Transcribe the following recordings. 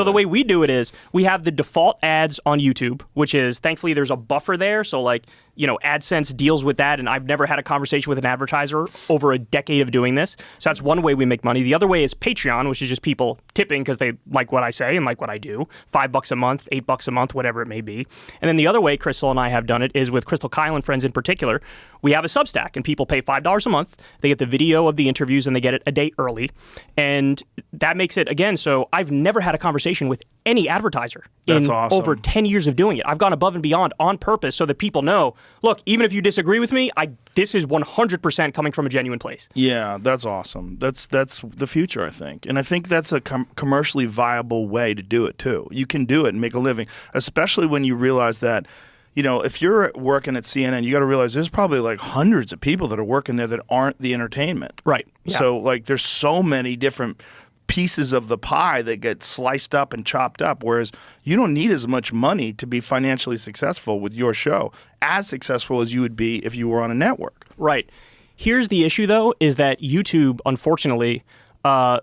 So the way we do it is we have the default ads on YouTube, which is thankfully there's a buffer there. So like, you know, AdSense deals with that. And I've never had a conversation with an advertiser over a decade of doing this. So that's one way we make money. The other way is Patreon, which is just people tipping because they like what I say and like what I do. $5 a month, $8 a month, whatever it may be. And then the other way Crystal and I have done it is with Crystal Kyle and friends in particular. We have a Substack and people pay $5 a month. They get the video of the interviews and they get it a day early. And that makes it, again, so I've never had a conversation with any advertiser in over 10 years of doing it. I've gone above and beyond on purpose so that people know, look, even if you disagree with me, this is 100% coming from a genuine place. Yeah, that's awesome. That's the future, I think. And I think that's a commercially viable way to do it, too. You can do it and make a living, especially when you realize that, you know, if you're working at CNN, you got to realize there's probably like hundreds of people that are working there that aren't the entertainment. Right. Yeah. So, like, there's so many different pieces of the pie that get sliced up and chopped up, whereas you don't need as much money to be financially successful with your show, as successful as you would be if you were on a network. Right. Here's the issue, though, is that YouTube, unfortunately, has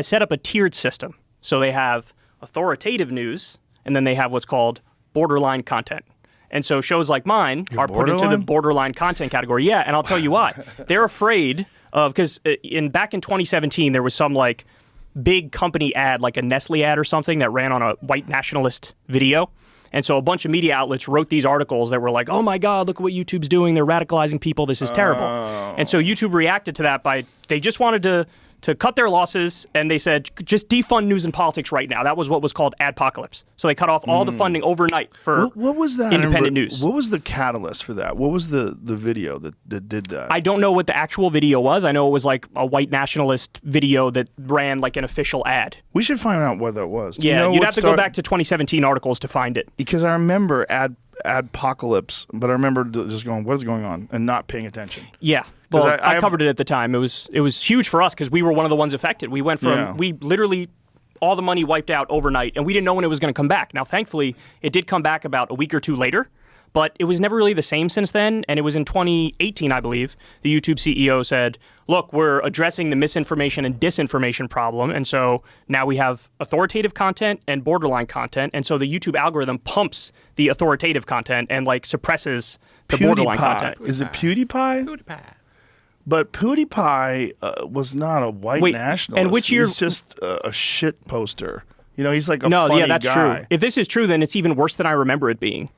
set up a tiered system. So they have authoritative news, and then they have what's called borderline content. And so shows like mine are put into the borderline content category. Yeah, and I'll tell you why. They're afraid of, because back in 2017, there was some like big company ad, like a Nestle ad or something that ran on a white nationalist video. And so a bunch of media outlets wrote these articles that were like, oh my God, look at what YouTube's doing. They're radicalizing people. This is terrible. And so YouTube reacted to that by, they just wanted to cut their losses, and they said, just defund news and politics right now. That was what was called Adpocalypse. So they cut off all the funding overnight for what was that? independent news. What was the catalyst for that? What was the video that did that? I don't know what the actual video was. I know it was like a white nationalist video that ran like an official ad. We should find out what that was. Yeah, you'd have to go back to 2017 articles to find it. Because I remember Adpocalypse, but I remember just going, what is going on, and not paying attention. Yeah. Well, I covered it at the time. It was huge for us because we were one of the ones affected. We went from, we literally, all the money wiped out overnight, and we didn't know when it was going to come back. Now, thankfully, it did come back about a week or two later, but it was never really the same since then. And it was in 2018, I believe, the YouTube CEO said, look, we're addressing the misinformation and disinformation problem. And so now we have authoritative content and borderline content. And so the YouTube algorithm pumps the authoritative content and like suppresses the borderline content. Is it PewDiePie? PewDiePie. But PewDiePie was not a white nationalist. And which year? He's just a shit poster. You know, he's like a funny that's guy. true. If this is true, then it's even worse than I remember it being.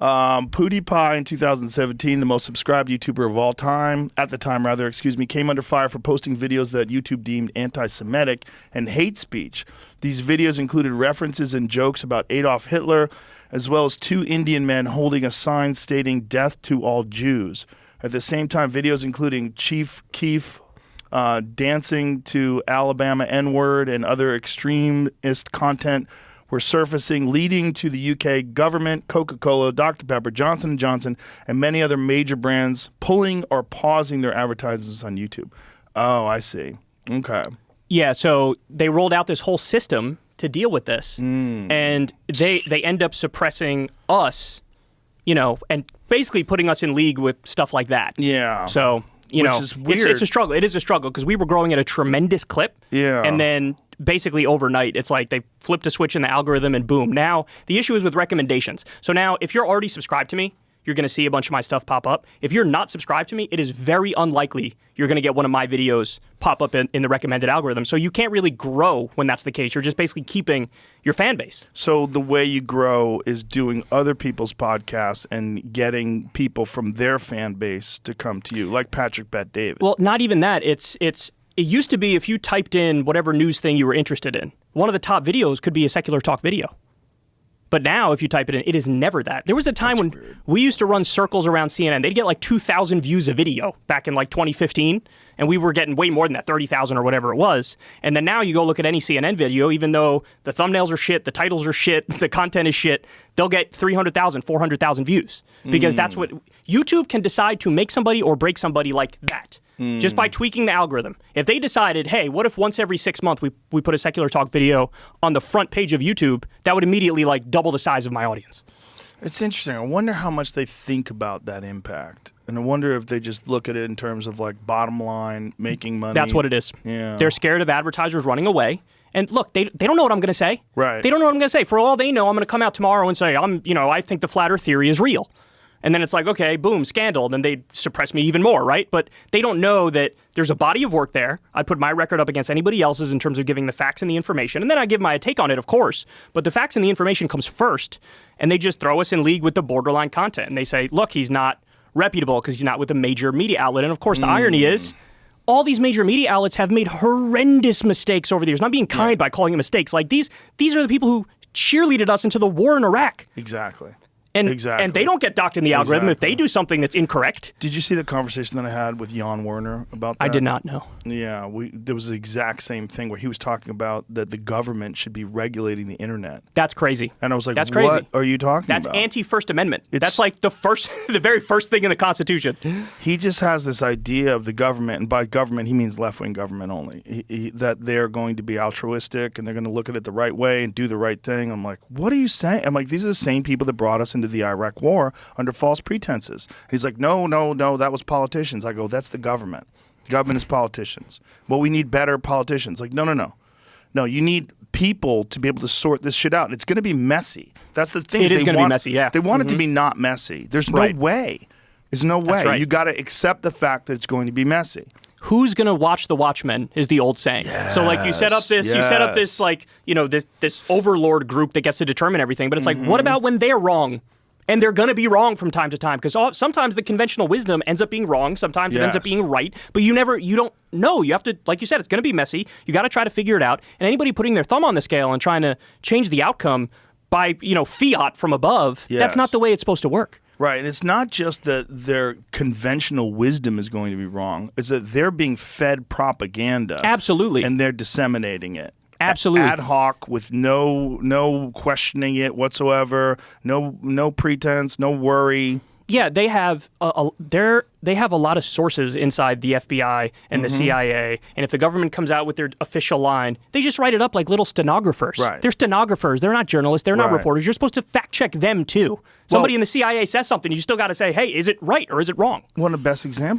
PewDiePie in 2017, the most subscribed YouTuber of all time, at the time rather, came under fire for posting videos that YouTube deemed anti-Semitic and hate speech. These videos included references and jokes about Adolf Hitler, as well as two Indian men holding a sign stating "Death to all Jews." At the same time, videos including Chief Keef dancing to Alabama N-word and other extremist content were surfacing, leading to the UK government, Coca-Cola, Dr. Pepper, Johnson & Johnson, and many other major brands pulling or pausing their advertisements on YouTube. Oh, I see. Okay. Yeah, so they rolled out this whole system to deal with this, and they end up suppressing us, you know, and basically putting us in league with stuff like that. Yeah. So, you know, is weird. It's a struggle. It is a struggle because we were growing at a tremendous clip. Yeah. And then basically overnight, it's like they flipped a switch in the algorithm and boom. Now, the issue is with recommendations. So now, if you're already subscribed to me, you're going to see a bunch of my stuff pop up. If you're not subscribed to me, it is very unlikely you're going to get one of my videos pop up in the recommended algorithm. So you can't really grow when that's the case. You're just basically keeping your fan base. So the way you grow is doing other people's podcasts and getting people from their fan base to come to you, like Patrick Bet David. Well, not even that. It used to be if you typed in whatever news thing you were interested in, one of the top videos could be a secular talk video. But now, if you type it in, it is never that. There was a time when we used to run circles around CNN. They'd get like 2,000 views a video back in like 2015, and we were getting way more than that, 30,000 or whatever it was. And then now you go look at any CNN video, even though the thumbnails are shit, the titles are shit, the content is shit, they'll get 300,000, 400,000 views. Because that's what YouTube can decide to make somebody or break somebody like that. Just by tweaking the algorithm. If they decided, hey, what if once every 6 months we put a secular talk video on the front page of YouTube, that would immediately like double the size of my audience. It's interesting. I wonder how much they think about that impact. And I wonder if they just look at it in terms of like bottom line, making money. That's what it is. Yeah. They're scared of advertisers running away. And look, they don't know what I'm going to say. Right. They don't know what I'm going to say. For all they know, I'm going to come out tomorrow and say, I think the flat earth theory is real. And then it's like, okay, boom, scandal. Then they suppress me even more, right? But they don't know that there's a body of work there. I put my record up against anybody else's in terms of giving the facts and the information. And then I give my take on it, of course. But the facts and the information comes first. And they just throw us in league with the borderline content. And they say, look, he's not reputable because he's not with a major media outlet. And of course, the irony is, all these major media outlets have made horrendous mistakes over the years. Not being kind by calling it mistakes. Like these are the people who cheerleaded us into the war in Iraq. Exactly. And they don't get docked in the algorithm if they do something that's incorrect. Did you see the conversation that I had with Jan Werner about that? I did not know. Yeah, there was the exact same thing where he was talking about that the government should be regulating the internet. That's crazy. And I was like, that's crazy. What are you talking about? That's anti-First Amendment. That's like the very first thing in the Constitution. He just has this idea of the government, and by government he means left-wing government only, that they're going to be altruistic and they're going to look at it the right way and do the right thing. I'm like, what are you saying? I'm like, these are the same people that brought us into the Iraq war under false pretenses. He's like, no, that was politicians. I go, that's the government. Government is politicians. Well, we need better politicians. Like, no, you need people to be able to sort this shit out. It's going to be messy. That's the thing. It is going to be messy, yeah. They want it to be not messy. There's no way. There's no way. Right. You got to accept the fact that it's going to be messy. Who's going to watch the Watchmen is the old saying. Yes, so like you set up this like, this overlord group that gets to determine everything. But it's like, what about when they're wrong? And they're going to be wrong from time to time because sometimes the conventional wisdom ends up being wrong. Sometimes it ends up being right. But you don't know. You have to, like you said, it's going to be messy. You got to try to figure it out. And anybody putting their thumb on the scale and trying to change the outcome by, fiat from above, that's not the way it's supposed to work. Right. And it's not just that their conventional wisdom is going to be wrong. It's that they're being fed propaganda. Absolutely. And they're disseminating it. Absolutely. Ad hoc with no questioning it whatsoever, no pretense, no worry. Yeah, they have they have a lot of sources inside the FBI and the CIA, and if the government comes out with their official line, they just write it up like little stenographers. Right. They're stenographers. They're not journalists. They're not reporters. You're supposed to fact check them too. Somebody in the CIA says something, you still got to say, hey, is it right or is it wrong? One of the best examples